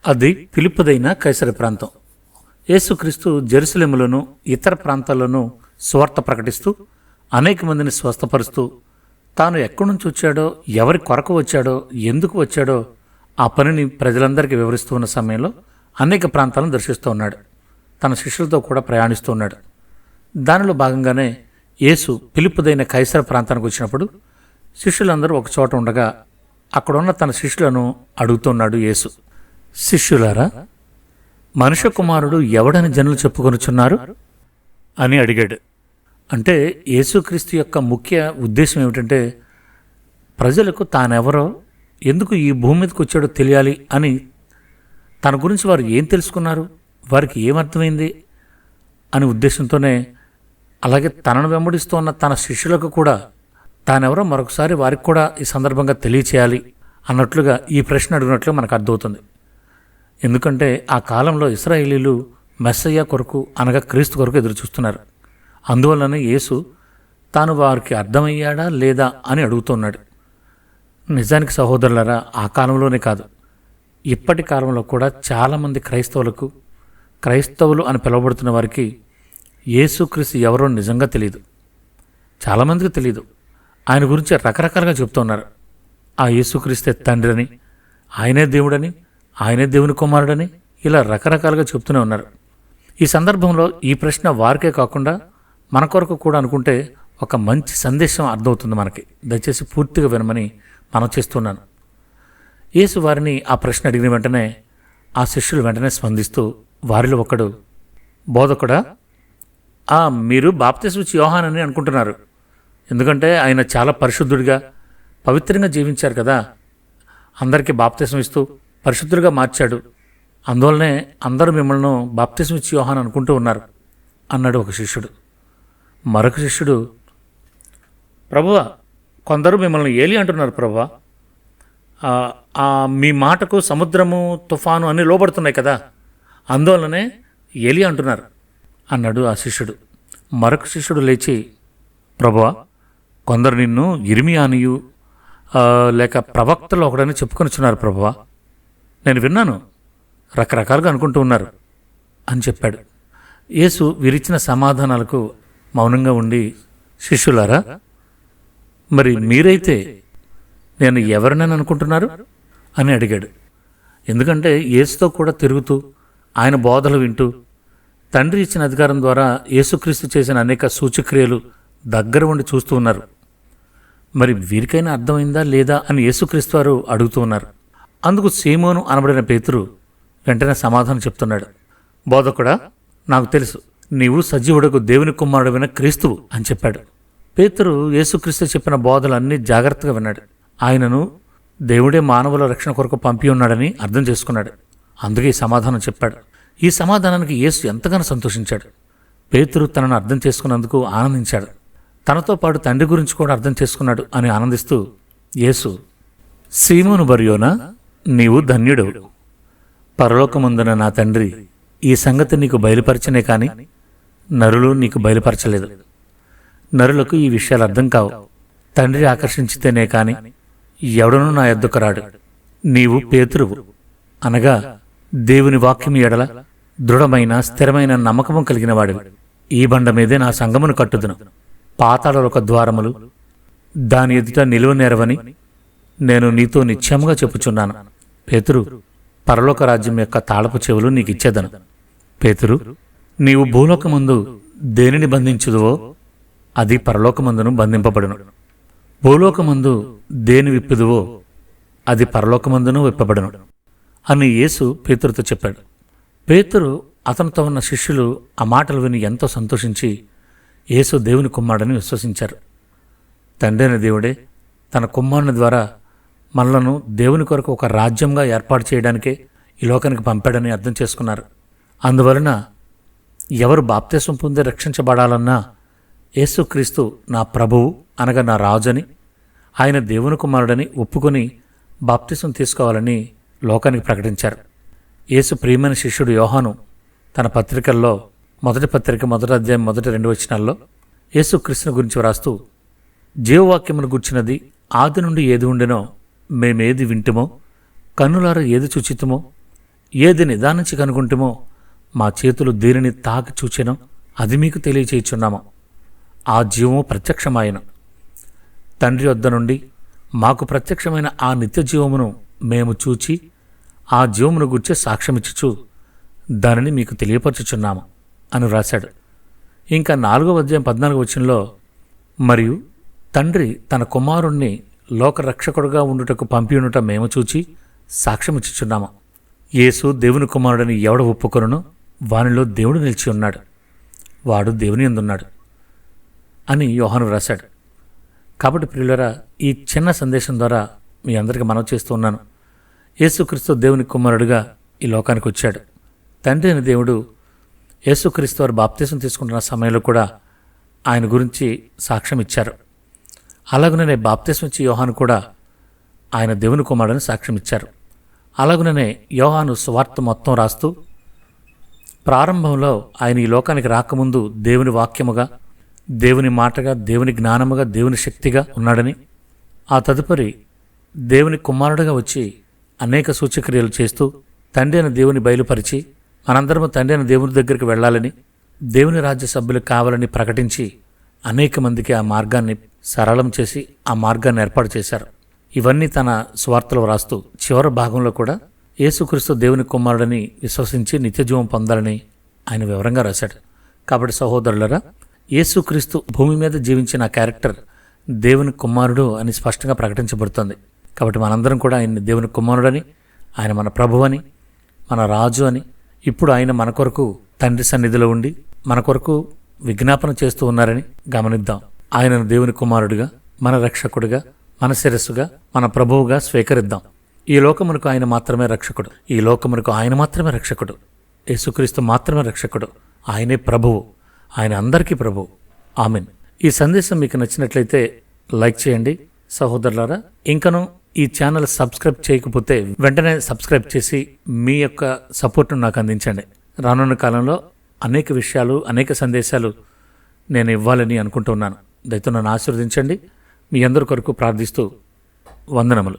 అది ఫిలిప్పుదైన కైసర ప్రాంతం. యేసుక్రీస్తు జెరూసలేములోను ఇతర ప్రాంతాల్లోనూ సువార్త ప్రకటిస్తూ అనేక మందిని స్వస్థపరుస్తూ తాను ఎక్కడి నుంచి వచ్చాడో, ఎవరి కొరకు వచ్చాడో, ఎందుకు వచ్చాడో ఆ పనిని ప్రజలందరికీ వివరిస్తూ ఉన్న సమయంలో అనేక ప్రాంతాలను దర్శిస్తూ ఉన్నాడు. తన శిష్యులతో కూడా ప్రయాణిస్తూ ఉన్నాడు. దానిలో భాగంగానే యేసు ఫిలిప్పుదైన కైసర ప్రాంతానికి వచ్చినప్పుడు శిష్యులందరూ ఒక చోట ఉండగా అక్కడున్న తన శిష్యులను అడుగుతున్నాడు యేసు, శిష్యులారా, మనుష్య కుమారుడు ఎవడని జనులు చెప్పుకొనుచున్నారు అని అడిగాడు. అంటే యేసుక్రీస్తు యొక్క ముఖ్య ఉద్దేశం ఏమిటంటే ప్రజలకు తానెవరో, ఎందుకు ఈ భూమి మీదకి వచ్చాడో తెలియాలి అని. తన గురించి వారు ఏం తెలుసుకున్నారు, వారికి ఏమర్థమైంది అనే ఉద్దేశంతోనే, అలాగే తనను వెంబడిస్తూ ఉన్న తన శిష్యులకు కూడా తానెవరో మరొకసారి వారికి కూడా ఈ సందర్భంగా తెలియచేయాలి అన్నట్లుగా ఈ ప్రశ్న అడిగినట్లు మనకు అర్థమవుతుంది. ఎందుకంటే ఆ కాలంలో ఇశ్రాయేలీలు మెస్సయ్య కొరకు అనగా క్రీస్తు కొరకు ఎదురు చూస్తున్నారు. అందువల్లనే యేసు తాను వారికి అర్థమయ్యాడా లేదా అని అడుగుతున్నాడు. నిజానికి సహోదరులారా, ఆ కాలంలోనే కాదు, ఇప్పటి కాలంలో కూడా చాలామంది క్రైస్తవులు అని పిలువబడుతున్న వారికి యేసుక్రీస్తు ఎవరో నిజంగా తెలియదు. చాలామందికి తెలియదు. ఆయన గురించి రకరకాలుగా చెప్తున్నారు. ఆ యేసుక్రీస్తే తండ్రి అని, ఆయనే దేవుడని, ఆయనే దేవుని కుమారుడని, ఇలా రకరకాలుగా చెప్తూనే ఉన్నారు. ఈ సందర్భంలో ఈ ప్రశ్న వారికే కాకుండా మన కొరకు కూడా అనుకుంటే ఒక మంచి సందేశం అర్థమవుతుంది మనకి. దయచేసి పూర్తిగా వినమని మనం చేస్తున్నాను. యేసు వారిని ఆ ప్రశ్న అడిగిన వెంటనే ఆ శిష్యులు వెంటనే స్పందిస్తూ వారిలో ఒకడు, బోధకుడా, మీరు బాప్తిస్మిచ్చి యోహానని అనుకుంటున్నారు. ఎందుకంటే ఆయన చాలా పరిశుద్ధుడిగా పవిత్రంగా జీవించారు కదా, అందరికీ బాప్తిస్మం ఇస్తూ పరిశుద్ధుడిగా మార్చాడు. అందువల్లనే అందరూ మిమ్మల్ని బాప్తిస్మిచ్చి యోహాన్ అనుకుంటూ ఉన్నారు అన్నాడు ఒక శిష్యుడు. మరొక శిష్యుడు, ప్రభువా, కొందరు మిమ్మల్ని ఏలి అంటున్నారు ప్రభువా. మీ మాటకు సముద్రము, తుఫాను అన్నీ లోబడుతున్నాయి కదా, అందువల్లనే ఏలి అంటున్నారు అన్నాడు ఆ శిష్యుడు. మరొక శిష్యుడు లేచి, ప్రభువా, కొందరు నిన్ను ఇర్మియానియు లేక ప్రవక్తలు ఒకడని చెప్పుకొనిచున్నారు ప్రభువా. నేను విన్నాను, రకరకాలుగా అనుకుంటూ ఉన్నారు అని చెప్పాడు. యేసు వీరిచ్చిన సమాధానాలకు మౌనంగా ఉండి, శిష్యులారా, మరి మీరైతే నేను ఎవరినని అనుకుంటున్నారు అని అడిగాడు. ఎందుకంటే యేసుతో కూడా తిరుగుతూ ఆయన బోధలు వింటూ తండ్రి ఇచ్చిన అధికారం ద్వారా యేసుక్రీస్తు చేసిన అనేక సూచక్రియలు దగ్గర ఉండి చూస్తూ ఉన్నారు. మరి వీరికైనా అర్థమైందా లేదా అని యేసుక్రీస్తు వారు అడుగుతూ ఉన్నారు. అందుకు సీమోను అనబడిన పేతురు వెంటనే సమాధానం చెప్తున్నాడు. బోధకుడా, నాకు తెలుసు, నీవు సజీవుడకు దేవుని కుమారుడైన క్రీస్తువు అని చెప్పాడు. పేతురు యేసుక్రీస్తు చెప్పిన బోధలన్నీ జాగ్రత్తగా విన్నాడు. ఆయనను దేవుడే మానవుల రక్షణ కొరకు పంపి ఉన్నాడని అర్థం చేసుకున్నాడు. అందుకే ఈ సమాధానం చెప్పాడు. ఈ సమాధానానికి యేసు ఎంతగానో సంతోషించాడు. పేతురు తనను అర్థం చేసుకున్నందుకు ఆనందించాడు. తనతో పాటు తండ్రి గురించి కూడా అర్థం చేసుకున్నాడు అని ఆనందిస్తూ యేసు, సీమోను బర్యోనా, నీవు ధన్యుడవు. పరలోకమందున నా తండ్రి ఈ సంగతి నీకు బయలుపరచనే కాని నరులు నీకు బయలుపరచలేదు. నరులకు ఈ విషయాలు అర్థం కావు. తండ్రి ఆకర్షించితేనే కాని ఎవడనూ నా యొద్దకు రాడు. నీవు పేతురువు, అనగా దేవుని వాక్యము ఎడల దృఢమైన స్థిరమైన నమ్మకము కలిగిన వాడివి. ఈ బండ మీదే నా సంగమును కట్టుదును. పాతాళలోక ద్వారములు దాని ఎదుట నిలువనేరవని నేను నీతో నిశ్చయముగా చెప్పుచున్నాను. పేతురు, పరలోక రాజ్యం యొక్క తాళపు చెవులు నీకు ఇచ్చేదను. పేతురు, నీవు భూలోకమందు దేనిని బంధించుదువో అది పరలోకమందును బంధింపబడును. భూలోకమందు దేని విప్పుదువో అది పరలోకమందును విప్పబడును అని యేసు పేతురుతో చెప్పాడు. పేతురు, అతనితో ఉన్న శిష్యులు ఆ మాటలు విని ఎంతో సంతోషించి యేసు దేవుని కుమారుడని విశ్వసించారు. తండ్రి అయిన దేవుడే తన కుమారుని ద్వారా మనలను దేవుని కొరకు ఒక రాజ్యంగా ఏర్పాటు చేయడానికే ఈ లోకానికి పంపాడని అర్థం చేసుకున్నారు. అందువలన ఎవరు బాప్తిస్మం పొంది రక్షించబడాలన్నా యేసుక్రీస్తు నా ప్రభువు అనగా నా రాజని, ఆయన దేవుని కుమారుడని ఒప్పుకొని బాప్తిస్మం తీసుకోవాలని లోకానికి ప్రకటించారు. యేసు ప్రియమైన శిష్యుడు యోహాను తన పత్రికల్లో మొదటి పత్రిక 1వ అధ్యాయం 1-2 వచనాల్లో యేసుక్రీస్తుని గురించి వ్రాస్తూ, జీవవాక్యమును గూర్చినది ఆది నుండి ఏది ఉండెనో మేమేది వింటుమో, కన్నులారా ఏది చూచితుమో, ఏది నిదానించి కనుకుంటేమో మా చేతులు దేనిని తాకి చూచెనో అది మీకు తెలియచేయుచున్నాము. ఆ జీవము ప్రత్యక్షమాయెను. తండ్రి వద్ద నుండి మాకు ప్రత్యక్షమైన ఆ నిత్య జీవమును మేము చూచి ఆ జీవమును గుర్చి సాక్ష్యమిచ్చుచు దానిని మీకు తెలియపరచుచున్నాము అని రాశాడు. ఇంకా 4వ అధ్యాయం 14వ వచనంలో, మరియు తండ్రి తన కుమారుణ్ణి లోకరక్షకుడుగా ఉండుటకు పంపియునుట మేము చూచి సాక్ష్యమిచ్చుచున్నాము. యేసు దేవుని కుమారుడని ఎవడ ఒప్పుకొనునో వానిలో దేవుడు నిలిచి ఉన్నాడు, వాడు దేవుని యందున్నాడు అని యోహాను రాశాడు. కాబట్టి ప్రియులరా, ఈ చిన్న సందేశం ద్వారా మీ అందరికీ మనవి చేస్తూ ఉన్నాను. యేసుక్రీస్తు దేవుని కుమారుడుగా ఈ లోకానికి వచ్చాడు. తండ్రి అయిన దేవుడు యేసుక్రీస్తు వారు బాప్తీసం తీసుకుంటున్న సమయంలో కూడా ఆయన గురించి సాక్ష్యం ఇచ్చారు. అలాగుననే బాప్తీసం ఇచ్చి యోహాను కూడా ఆయన దేవుని కుమారుడని సాక్ష్యం ఇచ్చారు. అలాగుననే యోహాను సువార్త మొత్తం రాస్తూ ప్రారంభంలో ఆయన ఈ లోకానికి రాకముందు దేవుని వాక్యముగా, దేవుని మాటగా, దేవుని జ్ఞానముగా, దేవుని శక్తిగా ఉన్నాడని, ఆ తదుపరి దేవుని కుమారుడుగా వచ్చి అనేక సూచక్రియలు చేస్తూ తండ్రి అయిన దేవుని బయలుపరిచి మనందరము తండ్రి అయిన దేవుని దగ్గరికి వెళ్ళాలని, దేవుని రాజ్య సభ్యులు కావాలని ప్రకటించి అనేక మందికి ఆ మార్గాన్ని సరళం చేసి ఆ మార్గాన్ని ఏర్పాటు చేశారు. ఇవన్నీ తన స్వార్థలో రాస్తూ చివరి భాగంలో కూడా యేసుక్రీస్తు దేవుని కుమారుడని విశ్వసించి నిత్యజీవం పొందాలని ఆయన వివరంగా రాశాడు. కాబట్టి సహోదరులరా, యేసుక్రీస్తు భూమి మీద జీవించిన క్యారెక్టర్ దేవుని కుమారుడు అని స్పష్టంగా ప్రకటించబడుతుంది. కాబట్టి మనందరం కూడా ఆయన్ని దేవుని కుమారుడని, ఆయన మన ప్రభువని, మన రాజు అని, ఇప్పుడు ఆయన మన కొరకు తండ్రి సన్నిధిలో ఉండి మన కొరకు విజ్ఞాపన చేస్తూ ఉన్నారని గమనిద్దాం. ఆయనను దేవుని కుమారుడిగా, మన రక్షకుడిగా, మన శిరస్సుగా, మన ప్రభువుగా స్వీకరిద్దాం. ఈ లోకమునకు ఆయన మాత్రమే రక్షకుడు. ఈ లోకమునకు ఆయన మాత్రమే రక్షకుడు. యేసుక్రీస్తు మాత్రమే రక్షకుడు. ఆయనే ప్రభువు. ఆయన అందరికీ ప్రభువు. ఆమెన్. ఈ సందేశం మీకు నచ్చినట్లయితే లైక్ చేయండి సహోదరులారా. ఇంకనూ ఈ ఛానల్ సబ్స్క్రైబ్ చేయకపోతే వెంటనే సబ్స్క్రైబ్ చేసి మీ యొక్క సపోర్ట్ను నాకు అందించండి. రానున్న కాలంలో అనేక విషయాలు, అనేక సందేశాలు నేను ఇవ్వాలని అనుకుంటున్నాను. దయతో నన్ను ఆశీర్వదించండి. మీ అందరి కొరకు ప్రార్థిస్తూ వందనములు.